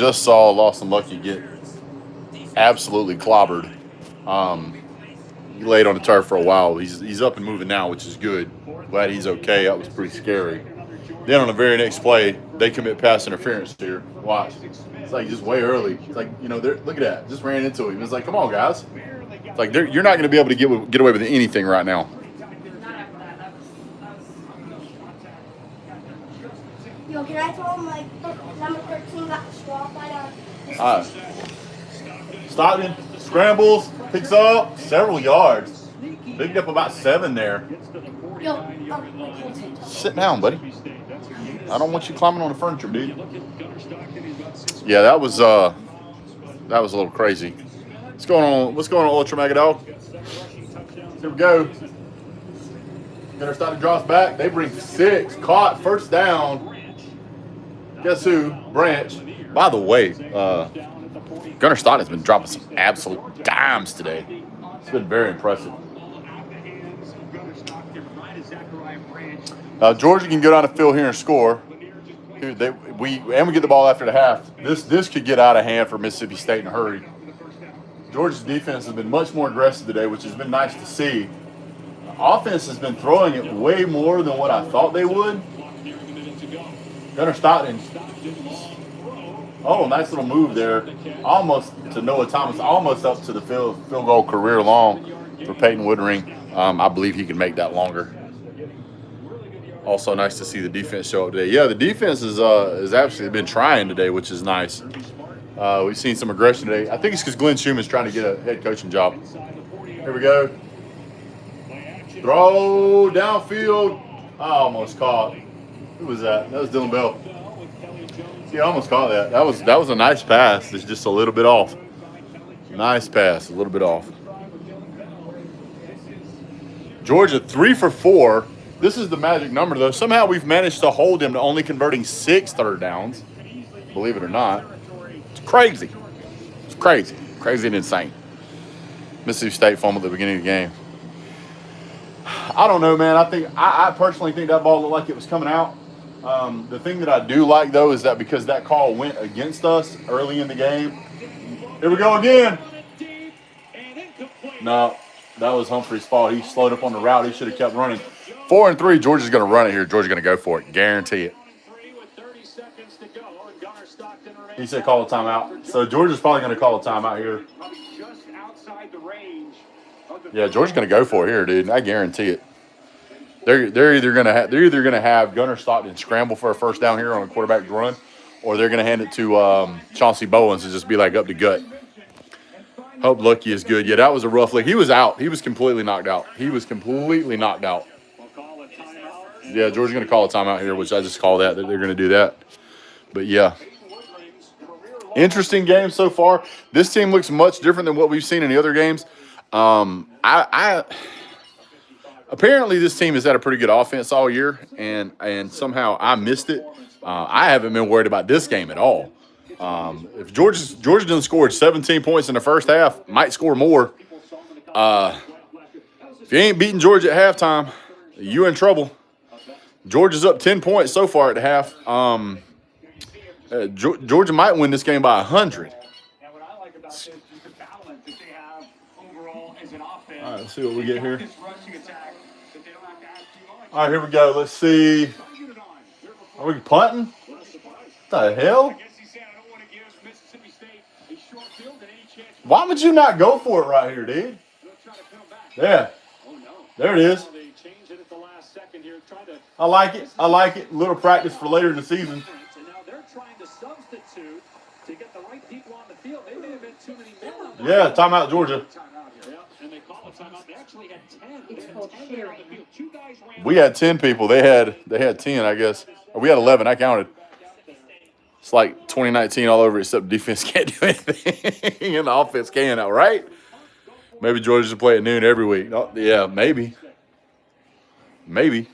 just saw Lawson Lucky get absolutely clobbered. He laid on the turf for a while. He's up and moving now, which is good. Glad he's okay. That was pretty scary. Then on the very next play, they commit pass interference here. Watch. It's like just way early. It's like, look at that. Just ran into him. It's like, come on, guys. It's like you're not going to be able to get away with anything right now. Yo, can I tell him, number 13 got disqualified on Stockton scrambles, picks up several yards. Picked up about 7 there. Yo, Sit down, buddy. I don't want you climbing on the furniture, dude. Yeah, that was a little crazy. What's going on, Ultra Mega Dawg? Here we go. Gunner Stockton drops back. They bring 6. Caught, first down. Guess who? Branch. By the way, Gunner Stockton's been dropping some absolute dimes today. It's been very impressive. Georgia can go down the field here and score. We get the ball after the half. This could get out of hand for Mississippi State in a hurry. Georgia's defense has been much more aggressive today, which has been nice to see. Offense has been throwing it way more than what I thought they would. Gunner Stockton. Oh, nice little move there. Almost to Noah Thomas. Almost up to the field goal career long for Peyton Woodring. I believe he can make that longer. Also nice to see the defense show up today. Yeah, the defense has actually been trying today, which is nice. We've seen some aggression today. I think it's because Glenn Schumann's trying to get a head coaching job. Here we go. Throw downfield. I almost caught. Who was that? That was Dylan Bell. See, I almost caught that. That was a nice pass. It's just a little bit off. Nice pass, a little bit off. Georgia 3 for 4. This is the magic number, though. Somehow we've managed to hold him to only converting 6 third downs. Believe it or not. It's crazy. It's crazy. Crazy and insane. Mississippi State fumbled at the beginning of the game. I don't know, man. I personally think that ball looked like it was coming out. The thing that I do like, though, is that because that call went against us early in the game. Here we go again. No, that was Humphrey's fault. He slowed up on the route. He should have kept running. 4 and 3, Georgia's going to run it here. Georgia's going to go for it. Guarantee it. He said call a timeout. So Georgia's probably going to call a timeout here. Yeah, Georgia's going to go for it here, dude. I guarantee it. They're either going to have Gunner Stockton scramble for a first down here on a quarterback run, or they're going to hand it to Chauncey Bowens and just be like up the gut. Hope Lucky is good. Yeah, that was a rough lick. He was out. He was completely knocked out. Yeah, Georgia's going to call a timeout here, which I just call that they're going to do that. But, yeah. Interesting game so far. This team looks much different than what we've seen in the other games. Apparently this team has had a pretty good offense all year, and somehow I missed it. I haven't been worried about this game at all. If Georgia done scored 17 points in the first half, might score more. If you ain't beating Georgia at halftime, you in trouble. Georgia's up 10 points so far at the half. Georgia might win this game by 100. All right, let's see what we get here. All right, here we go. Let's see. Are we punting? What the hell? Why would you not go for it right here, dude? Yeah. There it is. I like it. I like it. A little practice for later in the season. Yeah, timeout, Georgia. We had 10 people. They had 10, I guess. Or we had 11. I counted. It's like 2019 all over, except defense can't do anything and the offense can now, right? Maybe Georgia should play at noon every week. Oh, yeah, maybe. Maybe.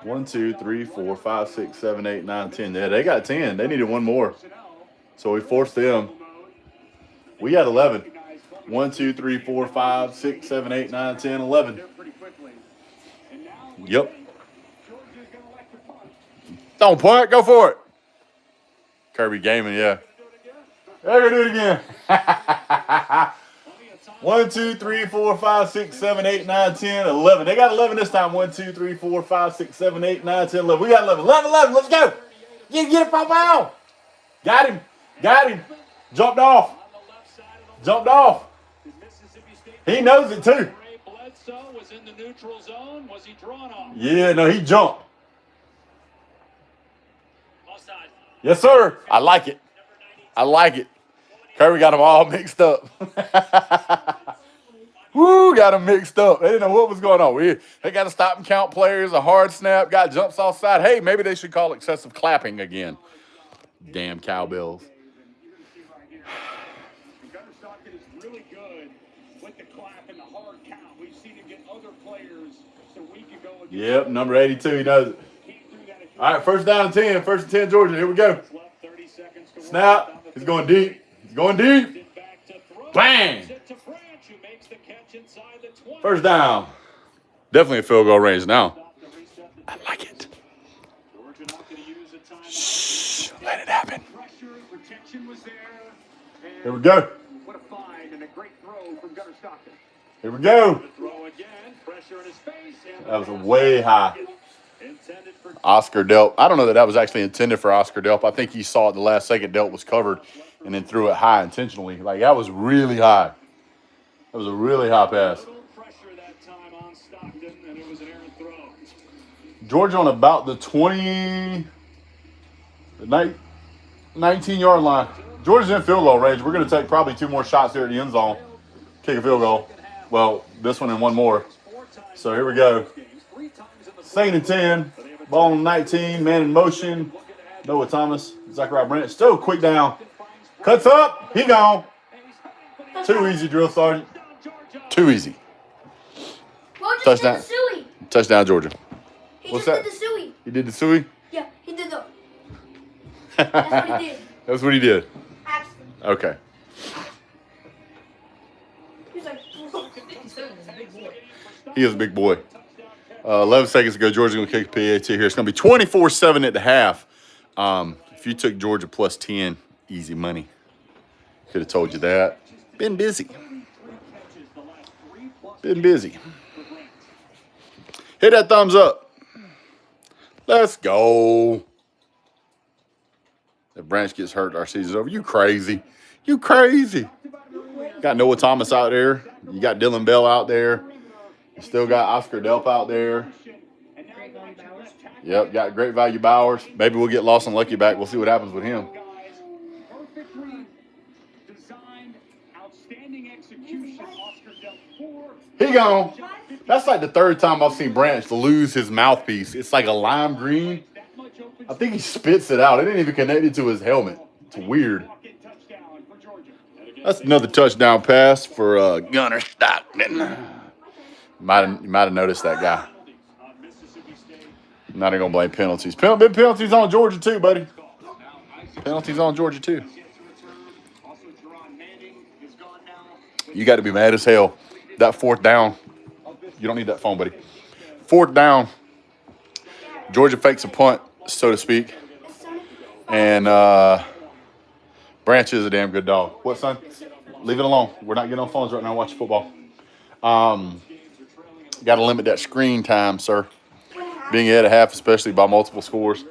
1, 2, 3, 4, 5, 6, 7, 8, 9, 10. Yeah, they got 10. They needed one more. So we forced them. We had 11. 1, 2, 3, 4, 5, 6, 7, 8, 9, 10, 11. Yep. Don't punt. Go for it. Kirby Gaming, yeah. They're going to do it again. 1, 2, 3, 4, 5, 6, 7, 8, 9, 10, 11. They got 11 this time. 1, 2, 3, 4, 5, 6, 7, 8, 9, 10, 11. We got 11. 11, 11. Let's go. Get it, Papa. Got him. Got him. Jumped off. Jumped off. He knows it too. Yeah, no, he jumped. Yes, sir. I like it. I like it. Kirby got them all mixed up. Woo, got them mixed up. They didn't know what was going on. They got to stop and count players, a hard snap, got jumps offside. Hey, maybe they should call excessive clapping again. Damn cowbells. Yep, number 82, he knows it. All right, first down and 10. First and 10, Georgia. Here we go. Snap. He's going deep. He's going deep. Bang. First down. Definitely a field goal range now. I like it. Shh. Let it happen. Here we go. Here we go. That was way high. Oscar Delp. I don't know that was actually intended for Oscar Delp. I think he saw it the last second. Delp was covered and then threw it high intentionally. Like, that was really high. That was a really high pass. Georgia on about the 19-yard line. Georgia's in field goal range. We're going to take probably 2 more shots here at the end zone. Kick a field goal. Well, this one and one more. So here we go. 2nd and 10. Ball on 19. Man in motion. Noah Thomas. Zachariah Brent. Still quick down. Cuts up. He gone. Too easy, drill sergeant. Too easy. Touchdown. Touchdown, Georgia. What's that? Did the suey. He did the suey? Yeah, he did the. That's what he did. That's what he did. Absolutely. Okay. He's like, he is a big boy. 11 seconds ago, Georgia's going to kick a PAT here. It's going to be 24-7 at the half. If you took Georgia plus 10, easy money. Could have told you that. Been busy. Been busy. Hit that thumbs up. Let's go. If Branch gets hurt, our season's over. You crazy. You crazy. Got Noah Thomas out there. You got Dylan Bell out there. You still got Oscar Delp out there. Yep, got Great Value Bowers. Maybe we'll get Lawson Lucky back. We'll see what happens with him. He gone. That's like the 3rd time I've seen Branch lose his mouthpiece. It's like a lime green. I think he spits it out. It ain't even connected to his helmet. It's weird. That's another touchdown pass for Gunner Stockton. You might have noticed that guy. I'm not even going to blame penalties. Big penalties on Georgia too, buddy. Penalties on Georgia too. You got to be mad as hell. That 4th down. You don't need that phone, buddy. 4th down. Georgia fakes a punt, so to speak. And Branch is a damn good dog. What, son? Leave it alone. We're not getting on phones right now watching football. Got to limit that screen time, sir. Being ahead of half, especially by multiple scores.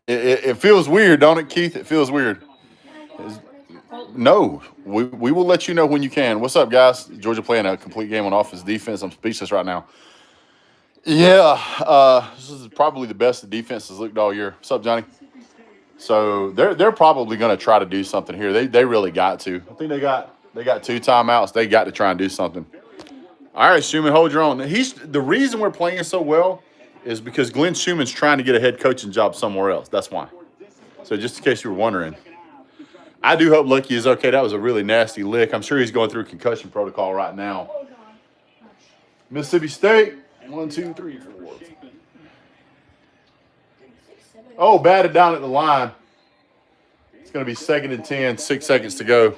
It feels weird, don't it, Keith? It feels weird. No, we will let you know when you can. What's up, guys? Georgia playing a complete game on offense, defense. I'm speechless right now. Yeah, this is probably the best the defense has looked all year. What's up, Johnny? So they're probably going to try to do something here. They really got to. I think they got 2 timeouts. They got to try and do something. All right, Schumann, hold your own. The reason we're playing so well is because Glenn Schumann's trying to get a head coaching job somewhere else. That's why. So just in case you were wondering. I do hope Lucky is okay. That was a really nasty lick. I'm sure he's going through concussion protocol right now. Mississippi State. 1, 2, 3, 4. Oh, batted down at the line. It's going to be 2nd and 10, 6 seconds to go.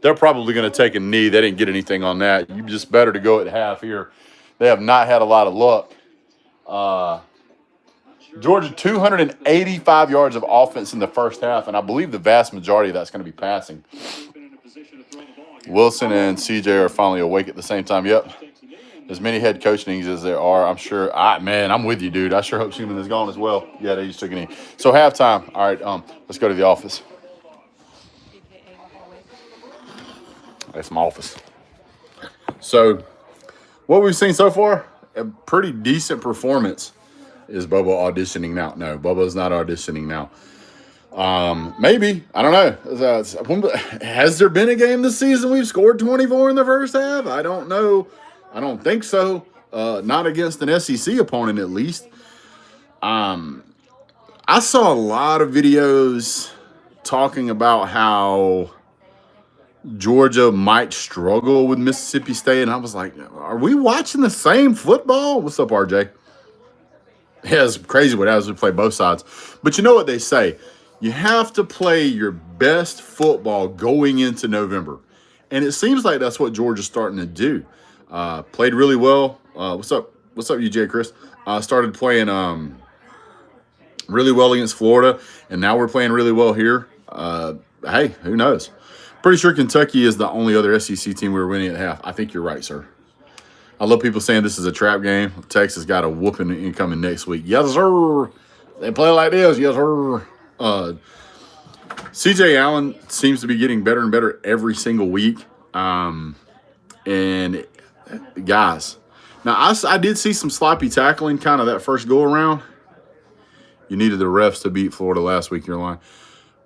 They're probably going to take a knee. They didn't get anything on that. You just better to go at half here. They have not had a lot of luck. Georgia, 285 yards of offense in the first half, and I believe the vast majority of that's going to be passing. Wilson and CJ are finally awake at the same time. Yep. As many head coachings as there are, I'm sure. Man, I'm with you, dude. I sure hope Schumann is gone as well. Yeah, they just took it in. So halftime. All right, let's go to the office. That's my office. So, what we've seen so far, a pretty decent performance. Is Bobo auditioning now? No, Bobo's not auditioning now. Maybe. I don't know. Has there been a game this season we've scored 24 in the first half? I don't know. I don't think so. Not against an SEC opponent, at least. I saw a lot of videos talking about how Georgia might struggle with Mississippi State, and I was like, are we watching the same football? What's up, RJ? Yeah, it's crazy what happens when we play both sides. But you know what they say. You have to play your best football going into November. And it seems like that's what Georgia's starting to do. Played really well. What's up, UGA, Chris? Started playing really well against Florida, and now we're playing really well here. Hey, who knows? Pretty sure Kentucky is the only other SEC team we were winning at half. I think you're right, sir. I love people saying this is a trap game. Texas got a whooping incoming next week. Yes, sir. They play like this. Yes, sir. CJ Allen seems to be getting better and better every single week. And guys, now I did see some sloppy tackling kind of that first go around. You needed the refs to beat Florida last week. You're lying.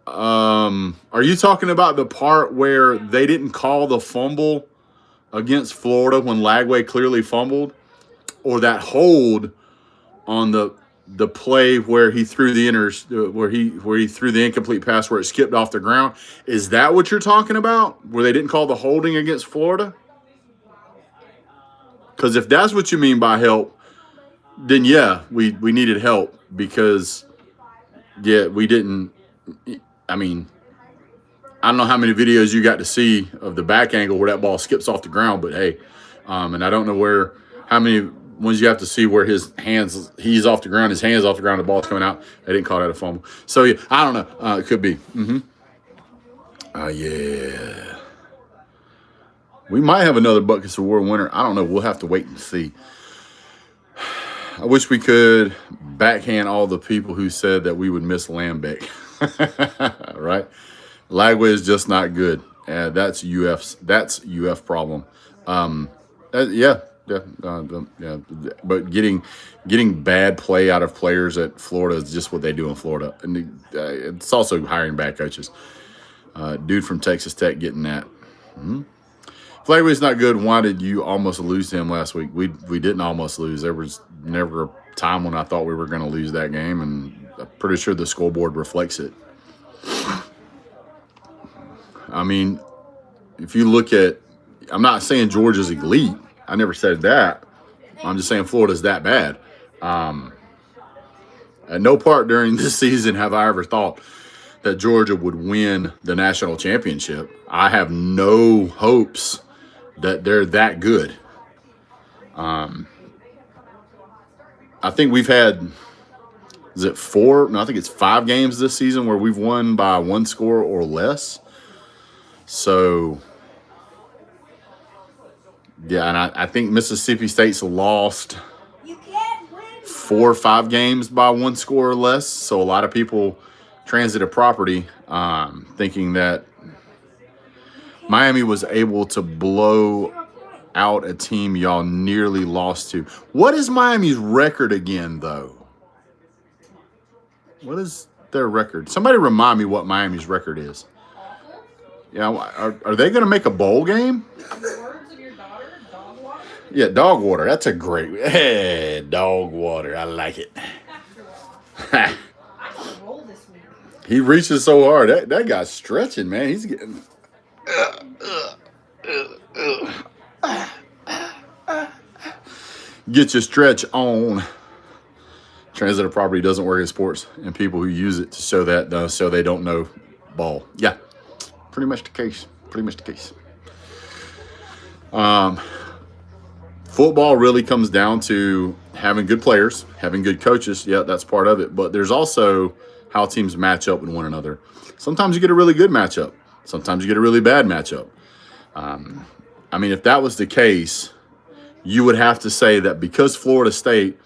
Are you talking about the part where they didn't call the fumble against Florida when Lagway clearly fumbled, or that hold on the play where he threw the where he threw the incomplete pass where it skipped off the ground? Is that what you're talking about? Where they didn't call the holding against Florida? Because if that's what you mean by help, then yeah, we needed help because we didn't. I mean, I don't know how many videos you got to see of the back angle where that ball skips off the ground, but hey, and I don't know how many ones you have to see where he's off the ground, his hand's off the ground, the ball's coming out. They didn't call that a fumble. So yeah, I don't know. It could be. Yeah. We might have another Buckets Award winner. I don't know. We'll have to wait and see. I wish we could backhand all the people who said that we would miss Lambeck. Right? Lagway is just not good. That's UF problem. Yeah. But getting bad play out of players at Florida is just what they do in Florida, and it's also hiring bad coaches. Dude from Texas Tech getting that. If Lagway's not good, why did you almost lose to him last week? We didn't almost lose. There was never a time when I thought we were going to lose that game, and I'm pretty sure the scoreboard reflects it. I mean, if you look at, I'm not saying Georgia's elite. I never said that. I'm just saying Florida's that bad. At no part during this season have I ever thought that Georgia would win the national championship. I have no hopes that they're that good. I think we've had, is it 4? No, I think it's 5 games this season where we've won by 1 score or less. So, yeah, and I think Mississippi State's lost 4 or 5 games by 1 score or less. So a lot of people transited property thinking that Miami was able to blow out a team y'all nearly lost to. What is Miami's record again, though? What is their record? Somebody remind me what Miami's record is. Yeah, are they going to make a bowl game? The words of your daughter, Dog Water? Yeah, Dog Water. That's a great. Hey, Dog Water. I like it. I can roll this week. He reaches so hard. That guy's stretching, man. He's getting. Get your stretch on. Transitive property doesn't work in sports, and people who use it to show that so they don't know ball. Yeah. Pretty much the case. football really comes down to having good players, having good coaches. Yeah, that's part of it. But there's also how teams match up with one another. Sometimes you get a really good matchup. Sometimes you get a really bad matchup. I mean, if that was the case, you would have to say that because Florida State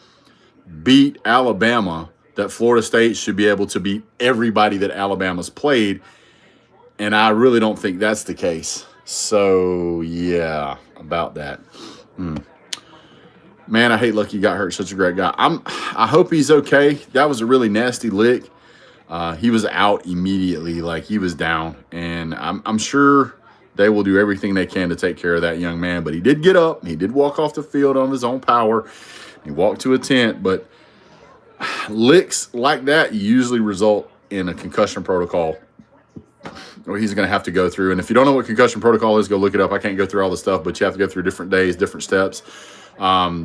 beat Alabama, that Florida State should be able to beat everybody that Alabama's played. And I really don't think that's the case. So, yeah, about that. Man, I hate Lucky got hurt. Such a great guy. I hope he's okay. That was a really nasty lick. He was out immediately, like he was down. And I'm sure they will do everything they can to take care of that young man. But he did get up. He did walk off the field on his own power. He walked to a tent. But licks like that usually result in a concussion protocol, or he's going to have to go through. And if you don't know what concussion protocol is, go look it up. I can't go through all the stuff, but you have to go through different days, different steps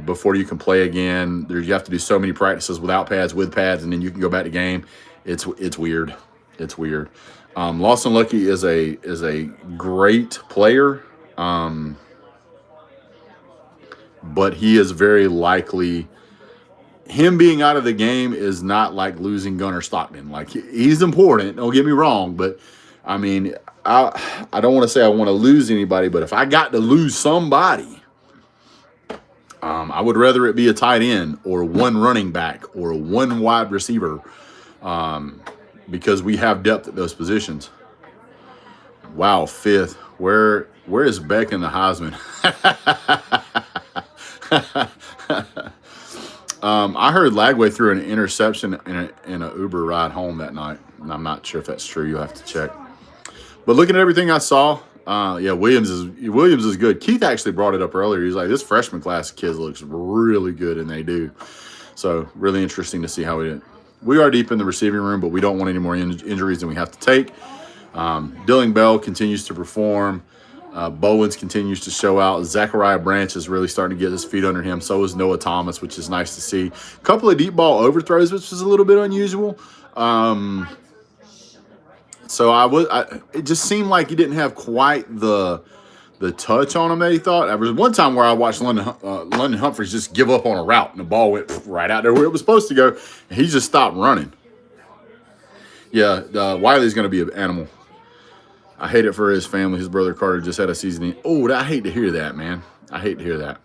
before you can play again. You have to do so many practices without pads, with pads, and then you can go back to game. It's weird. It's weird. Lawson Lucky is a great player, but he is very likely. Him being out of the game is not like losing Gunnar Stockton. Like, he's important. Don't get me wrong, but I mean, I don't want to say I want to lose anybody, but if I got to lose somebody, I would rather it be a tight end or one running back or one wide receiver, because we have depth at those positions. Wow, fifth. Where is Beck in the Heisman? I heard Lagway threw an interception in a Uber ride home that night, and I'm not sure if that's true. You'll have to check. But looking at everything I saw, yeah, Williams is good. Keith actually brought it up earlier. He's like, this freshman class of kids looks really good, and they do. So really interesting to see how we did. We are deep in the receiving room, but we don't want any more injuries than we have to take. Dilling Bell continues to perform. Bowens continues to show out. Zachariah Branch is really starting to get his feet under him. So is Noah Thomas, which is nice to see. A couple of deep ball overthrows, which is a little bit unusual. So it just seemed like he didn't have quite the touch on him that he thought. There was one time where I watched London Humphreys just give up on a route, and the ball went right out there where it was supposed to go, and he just stopped running. Yeah, Wiley's going to be an animal. I hate it for his family. His brother Carter just had a season. Oh, I hate to hear that, man. I hate to hear that.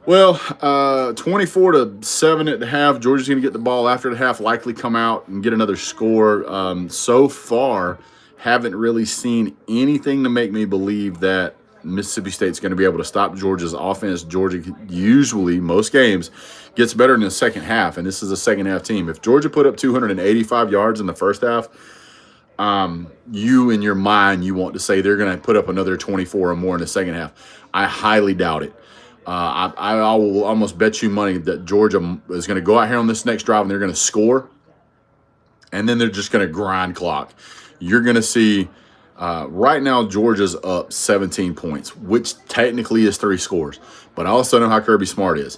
Well, 24-7 at the half. Georgia's going to get the ball after the half, likely come out and get another score. So far, haven't really seen anything to make me believe that Mississippi State's going to be able to stop Georgia's offense. Georgia usually, most games, gets better in the second half, and this is a second-half team. If Georgia put up 285 yards in the first half, you in your mind, you want to say they're going to put up another 24 or more in the second half. I highly doubt it. I will almost bet you money that Georgia is going to go out here on this next drive and they're going to score, and then they're just going to grind clock. You're going to see right now Georgia's up 17 points, which technically is 3 scores. But I also know how Kirby Smart is.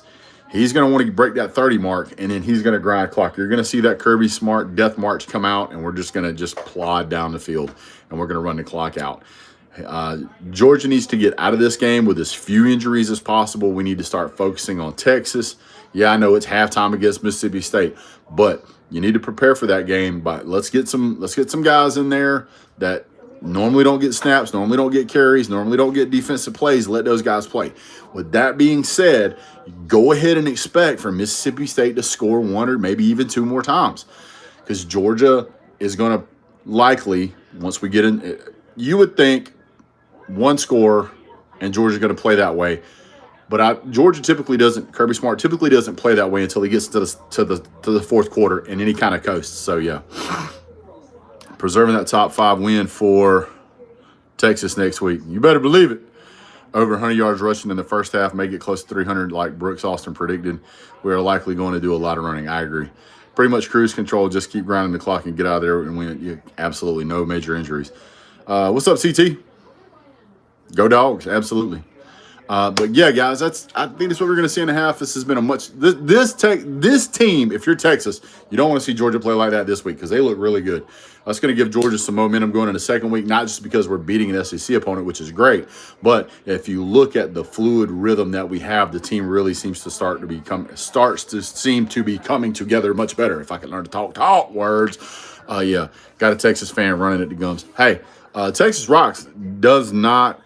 He's going to want to break that 30 mark, and then he's going to grind clock. You're going to see that Kirby Smart death march come out, and we're just going to just plod down the field, and we're going to run the clock out. Georgia needs to get out of this game with as few injuries as possible. We need to start focusing on Texas. Yeah, I know it's halftime against Mississippi State, but you need to prepare for that game. But let's get some guys in there that normally don't get snaps, normally don't get carries, normally don't get defensive plays. Let those guys play. With that being said, go ahead and expect for Mississippi State to score 1 or maybe even 2 more times, because Georgia is going to likely, once we get in, you would think 1 score and Georgia's going to play that way. But Georgia typically doesn't. Kirby Smart typically doesn't play that way until he gets to the fourth quarter and then he kind of coasts. So yeah, preserving that top 5 win for Texas next week. You better believe it. Over 100 yards rushing in the first half, may get close to 300 like Brooks Austin predicted. We are likely going to do a lot of running. I agree. Pretty much cruise control. Just keep grinding the clock and get out of there and win. Absolutely no major injuries. What's up, CT? Go Dogs. Absolutely. But yeah, guys, I think that's what we're going to see in the half. This has been a much this team. If you're Texas, you don't want to see Georgia play like that this week because they look really good. That's going to give Georgia some momentum going in the second week, not just because we're beating an SEC opponent, which is great, but if you look at the fluid rhythm that we have, the team really seems to starts to seem to be coming together much better. If I can learn to talk words, yeah, got a Texas fan running at the gums. Hey, Texas Rocks does not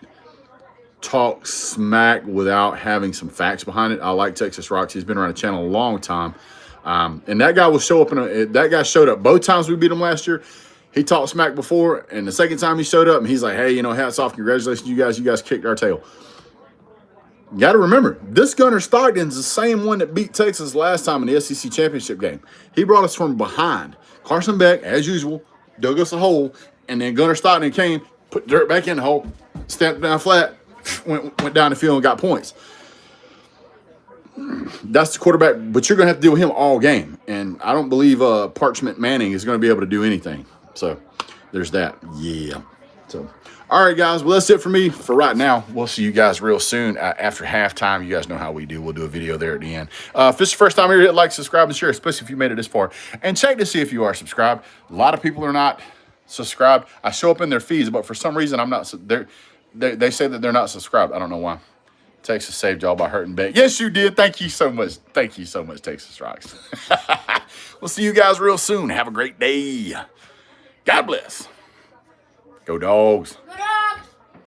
talk smack without having some facts behind it. I like Texas Rocks. He's been around the channel a long time. And that guy will show up that guy showed up both times we beat him last year. He talked smack before, and the second time he showed up, and he's like, hey, hats off, congratulations, you guys kicked our tail. You got to remember, this Gunner Stockton's the same one that beat Texas last time in the SEC championship game. He brought us from behind. Carson Beck, as usual, dug us a hole, and then Gunner Stockton came, put dirt back in the hole, stepped down flat, went down the field and got points. That's the quarterback, but you're going to have to deal with him all game. And I don't believe Parchment Manning is going to be able to do anything. So there's that. Yeah. So, all right, guys. Well, that's it for me for right now. We'll see you guys real soon after halftime. You guys know how we do. We'll do a video there at the end. If this is the first time here, hit like, subscribe, and share, especially if you made it this far. And check to see if you are subscribed. A lot of people are not subscribed. I show up in their feeds, but for some reason, I'm not. They say that they're not subscribed. I don't know why. Texas saved y'all by hurting back. Yes, you did. Thank you so much. Thank you so much, Texas Rocks. We'll see you guys real soon. Have a great day. God bless. Go Dogs. Good